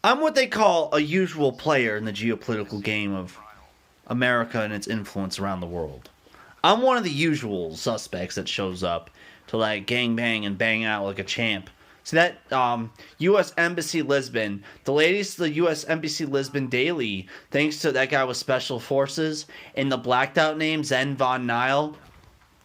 I'm what they call a usual player in the geopolitical game of America and its influence around the world. I'm one of the usual suspects that shows up to like gang bang and bang out like a champ. So that U.S. Embassy Lisbon, the latest the U.S. Embassy Lisbon Daily, thanks to that guy with Special Forces and the blacked out name Zen Von Nile.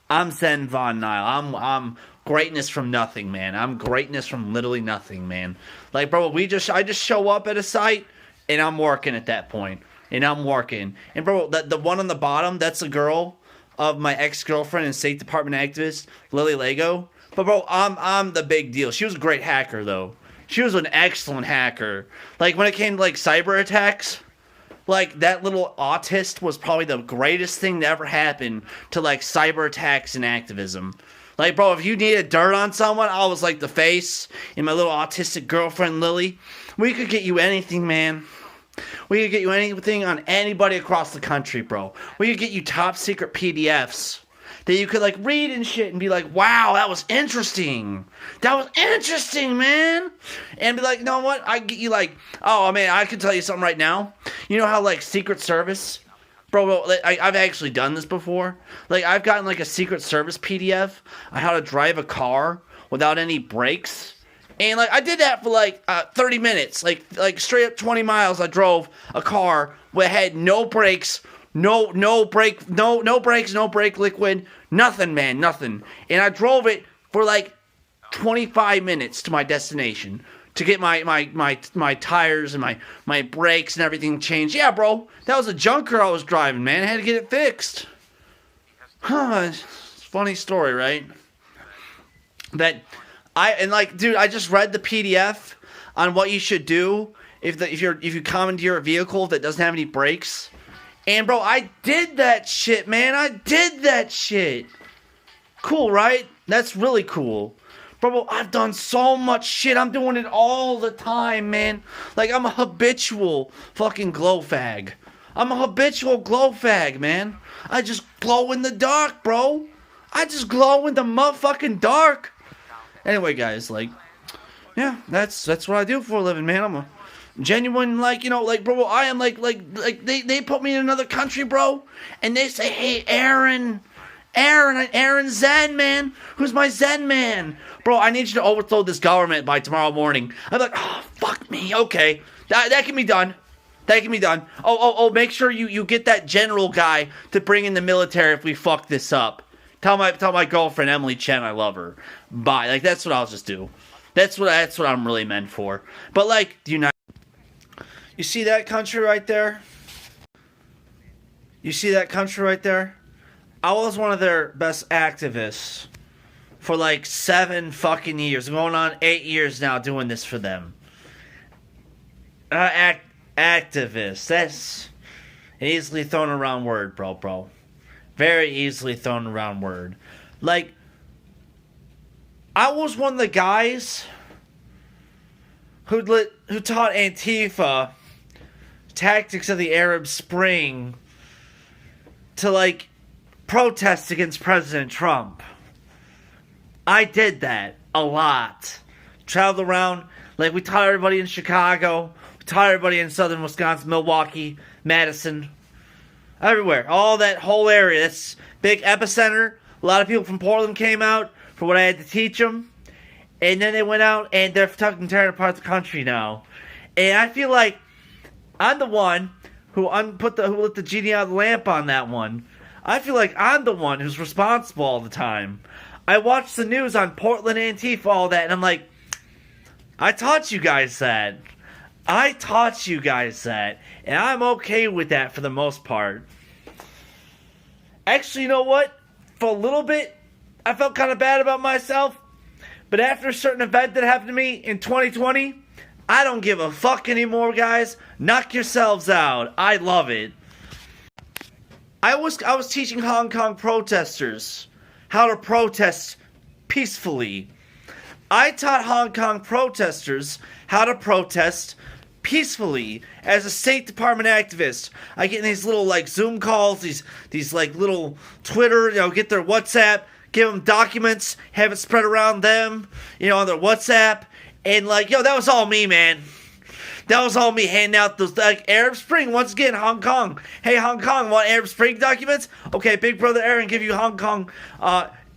I'm Zen Von Nile. I'm greatness from nothing, man. I'm greatness from literally nothing, man. Like, bro, I just show up at a site and I'm working at that point, and I'm working. And bro, the one on the bottom, that's a girl of my ex-girlfriend and State Department activist Lily Lego. But bro, I'm the big deal. She was a great hacker though. She was an excellent hacker. Like when it came to like cyber attacks, like that little autist was probably the greatest thing to ever happen to like cyber attacks and activism. Like bro, if you needed dirt on someone, I was like the face, and my little autistic girlfriend Lily, we could get you anything, man. We could get you anything on anybody across the country, bro. We could get you top secret PDFs that you could like read and shit and be like, wow, that was interesting. That was interesting, man. And be like, you know what? I get you like, oh man, I can tell you something right now. You know how like Secret Service, bro, I've actually done this before. Like I've gotten like a Secret Service PDF on how to drive a car without any brakes. And like I did that for like 30 minutes, like straight up 20 miles. I drove a car that had no brakes, no brake, no brakes, no brake liquid, nothing, man, nothing. And I drove it for like 25 minutes to my destination to get my tires and my brakes and everything changed. Yeah, bro, that was a junker I was driving, man. I had to get it fixed. Huh? It's a funny story, right? Dude, I just read the PDF on what you should do if you commandeer a vehicle that doesn't have any brakes. And bro, I did that shit, man. I did that shit. Cool, right? That's really cool. Bro, I've done so much shit. I'm doing it all the time, man. Like I'm a habitual fucking glow fag. I'm a habitual glow fag, man. I just glow in the dark, bro. I just glow in the motherfucking dark. Anyway, guys, like, yeah, that's what I do for a living, man. I'm a genuine, like, you know, like, bro, I am like they put me in another country, bro, and they say, hey, Aaron Zen, man, who's my Zen man? Bro, I need you to overthrow this government by tomorrow morning. I'm like, oh, fuck me, okay, that can be done. That can be done. Oh, make sure you get that general guy to bring in the military if we fuck this up. Tell my girlfriend Emily Chen I love her. Bye. Like that's what I'll just do. That's what I'm really meant for. But like, you see that country right there? You see that country right there? I was one of their best activists for like 7 fucking years. Going on 8 years now doing this for them. Activist. That's an easily thrown around word, bro. Very easily thrown around word. Like, I was one of the guys who taught Antifa tactics of the Arab Spring to, like, protest against President Trump. I did that a lot. Traveled around, like, we taught everybody in Chicago, we taught everybody in southern Wisconsin, Milwaukee, Madison, everywhere, all that whole area. That's big epicenter. A lot of people from Portland came out for what I had to teach them, and then they went out and they're tucking tearing apart the country now. And I feel like I'm the one who lit the genie out of the lamp on that one. I feel like I'm the one who's responsible all the time. I watch the news on Portland Antifa, all that, and I'm like, I taught you guys that. And I'm okay with that for the most part. Actually, you know what? For a little bit, I felt kind of bad about myself. But after a certain event that happened to me in 2020, I don't give a fuck anymore, guys. Knock yourselves out. I love it. I was teaching Hong Kong protesters how to protest peacefully. I taught Hong Kong protesters how to protest peacefully as a State Department activist. I get in these little like Zoom calls, these like little Twitter, get their WhatsApp, give them documents, have it spread around them, on their WhatsApp, and like, that was all me, man. That was all me handing out those, like, Arab Spring. Once again, Hong Kong. Hey, Hong Kong, want Arab Spring documents? Okay, Big Brother Aaron give you Hong Kong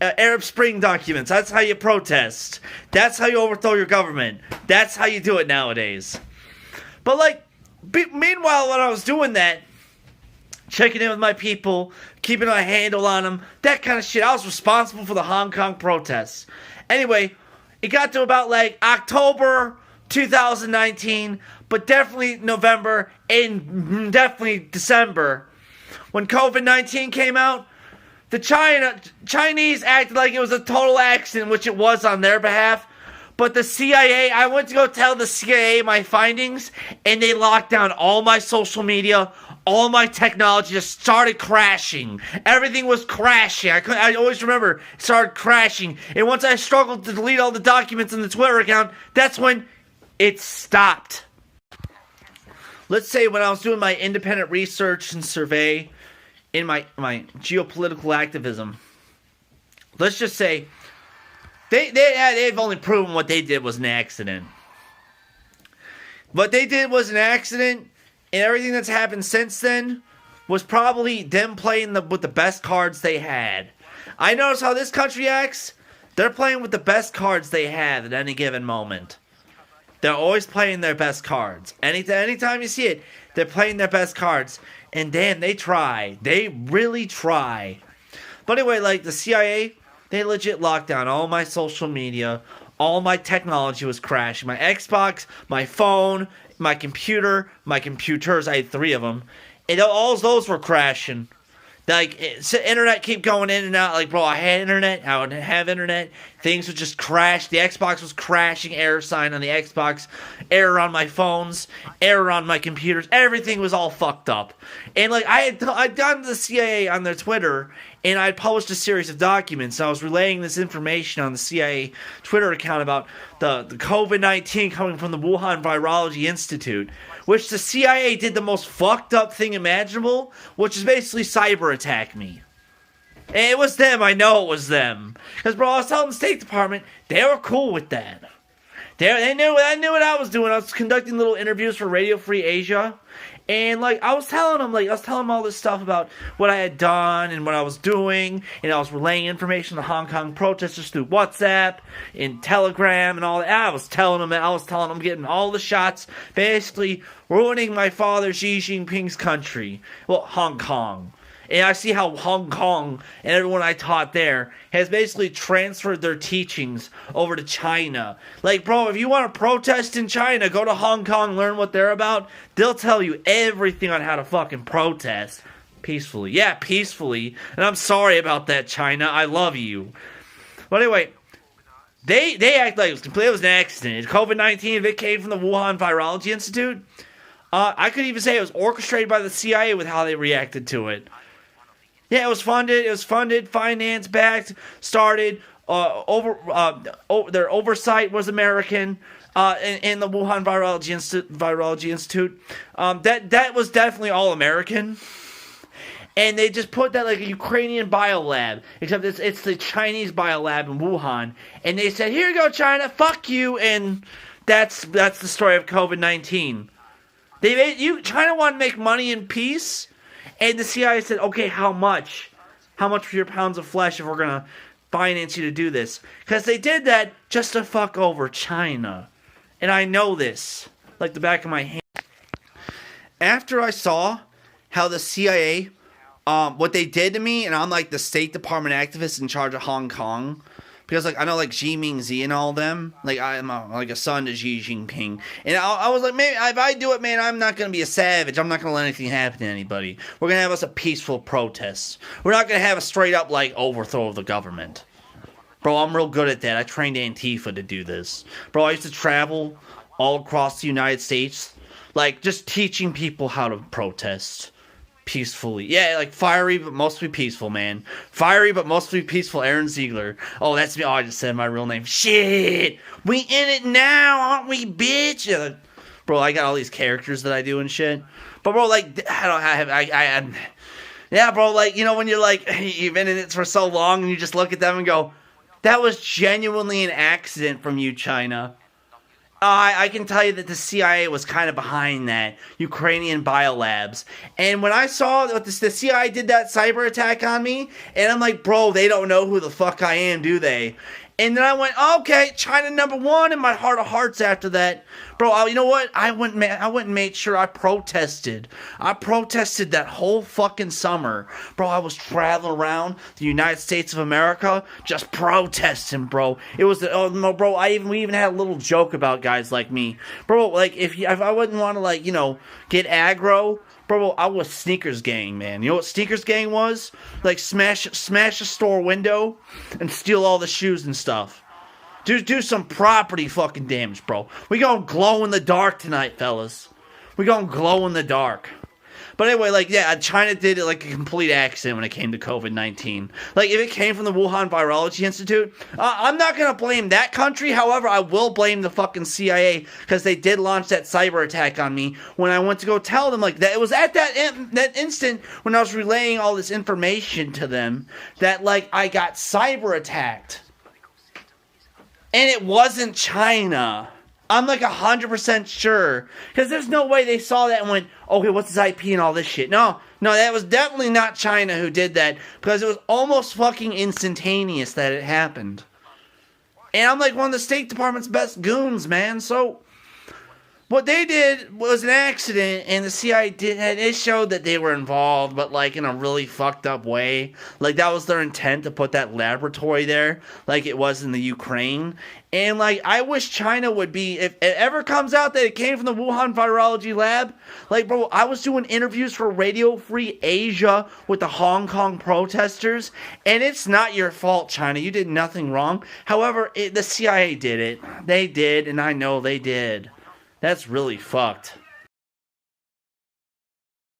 Arab Spring documents. That's how you protest. That's how you overthrow your government. That's how you do it nowadays. But, like, meanwhile, when I was doing that, checking in with my people, keeping a handle on them, that kind of shit, I was responsible for the Hong Kong protests. Anyway, it got to about, like, October 2019, but definitely November and definitely December, when COVID-19 came out, the Chinese acted like it was a total accident, which it was on their behalf. But the CIA, I went to go tell the CIA my findings, and they locked down all my social media, all my technology just started crashing. Everything was crashing. I always remember it started crashing. And once I struggled to delete all the documents in the Twitter account, that's when it stopped. Let's say when I was doing my independent research and survey in my geopolitical activism, let's just say they've only proven what they did was an accident. What they did was an accident, and everything that's happened since then was probably them playing with the best cards they had. I notice how this country acts. They're playing with the best cards they have at any given moment. They're always playing their best cards. Anytime you see it, they're playing their best cards. And damn, they try. They really try. But anyway, like the CIA, they legit locked down all my social media. All my technology was crashing. My Xbox, my phone, my computer, my computers. I had 3 of them. And all those were crashing. Like, internet keep going in and out. Like, bro, I had internet. I would have internet. Things would just crash. The Xbox was crashing. Error sign on the Xbox. Error on my phones. Error on my computers. Everything was all fucked up. And, like, I'd gone to the CIA on their Twitter, and I'd published a series of documents. And I was relaying this information on the CIA Twitter account about the COVID-19 coming from the Wuhan Virology Institute, which the CIA did the most fucked up thing imaginable, which is basically cyber attack me. And it was them, I know it was them. Because, bro, I was telling the State Department, they were cool with that. They knew what I was doing. I was conducting little interviews for Radio Free Asia. And, like, I was telling them all this stuff about what I had done and what I was doing. And I was relaying information to Hong Kong protesters through WhatsApp and Telegram and all that. I was telling them, getting all the shots, basically ruining my father Xi Jinping's country. Well, Hong Kong. And I see how Hong Kong and everyone I taught there has basically transferred their teachings over to China. Like, bro, if you want to protest in China, go to Hong Kong, learn what they're about. They'll tell you everything on how to fucking protest. Peacefully. Yeah, peacefully. And I'm sorry about that, China. I love you. But anyway, they act like it was an accident. COVID-19, if it came from the Wuhan Virology Institute, I could even say it was orchestrated by the CIA with how they reacted to it. Yeah, it was funded, financed, backed, started, their oversight was American, in the Wuhan Virology Institute. That was definitely all American. And they just put that like a Ukrainian biolab, except it's the Chinese biolab in Wuhan. And they said, here you go, China, fuck you, and that's the story of COVID-19. China wanted to make money in peace. And the CIA said, okay, how much? How much for your pounds of flesh if we're going to finance you to do this? Because they did that just to fuck over China. And I know this like the back of my hand. After I saw how the CIA, what they did to me, and I'm like the State Department activist in charge of Hong Kong, because, like, I know, like, Xi Mingzi and all them. Like, I'm like a son to Xi Jinping. And I was like, maybe if I do it, man, I'm not going to be a savage. I'm not going to let anything happen to anybody. We're going to have us a peaceful protest. We're not going to have a straight-up, like, overthrow of the government. Bro, I'm real good at that. I trained Antifa to do this. Bro, I used to travel all across the United States, like, just teaching people how to protest peacefully. Yeah, like fiery but mostly peaceful, man. Fiery but mostly peaceful Aaron Ziegler. Oh, that's me. Oh, I just said my real name. Shit! We in it now, aren't we, bitch? Bro, I got all these characters that I do and shit. But bro, like, yeah, bro, like, you know, when you're like, you've been in it for so long and you just look at them and go, that was genuinely an accident from you, China. I can tell you that the CIA was kind of behind that Ukrainian biolabs. And when I saw that the CIA did that cyber attack on me, and I'm like, bro, they don't know who the fuck I am, do they? And then I went, okay, China number one in my heart of hearts after that. Bro, you know what? I went and made sure I protested. I protested that whole fucking summer. Bro, I was traveling around the United States of America just protesting, bro. It was, oh no, bro, we even had a little joke about guys like me. Bro, like, if I wouldn't want to, like, you know, get aggro, bro, I was sneakers gang, man. You know what sneakers gang was? Like, smash a store window and steal all the shoes and stuff. Do some property fucking damage, bro. We gonna glow in the dark tonight, fellas. We gonna glow in the dark. But anyway, like, yeah, China did it like a complete accident when it came to COVID-19. Like, if it came from the Wuhan Virology Institute, I'm not going to blame that country. However, I will blame the fucking CIA because they did launch that cyber attack on me when I went to go tell them, like, that it was at that instant when I was relaying all this information to them that, like, I got cyber attacked. And it wasn't China. I'm like 100% sure. Because there's no way they saw that and went, okay, what's his IP and all this shit. No, that was definitely not China who did that. Because it was almost fucking instantaneous that it happened. And I'm like one of the State Department's best goons, man. So, what they did was an accident, and the CIA it showed that they were involved, but like in a really fucked up way. Like that was their intent to put that laboratory there, like it was in the Ukraine. And like I wish China would be, if it ever comes out that it came from the Wuhan Virology Lab, like bro, I was doing interviews for Radio Free Asia with the Hong Kong protesters, and it's not your fault, China. You did nothing wrong. However, the CIA did it. They did, and I know they did. That's really fucked.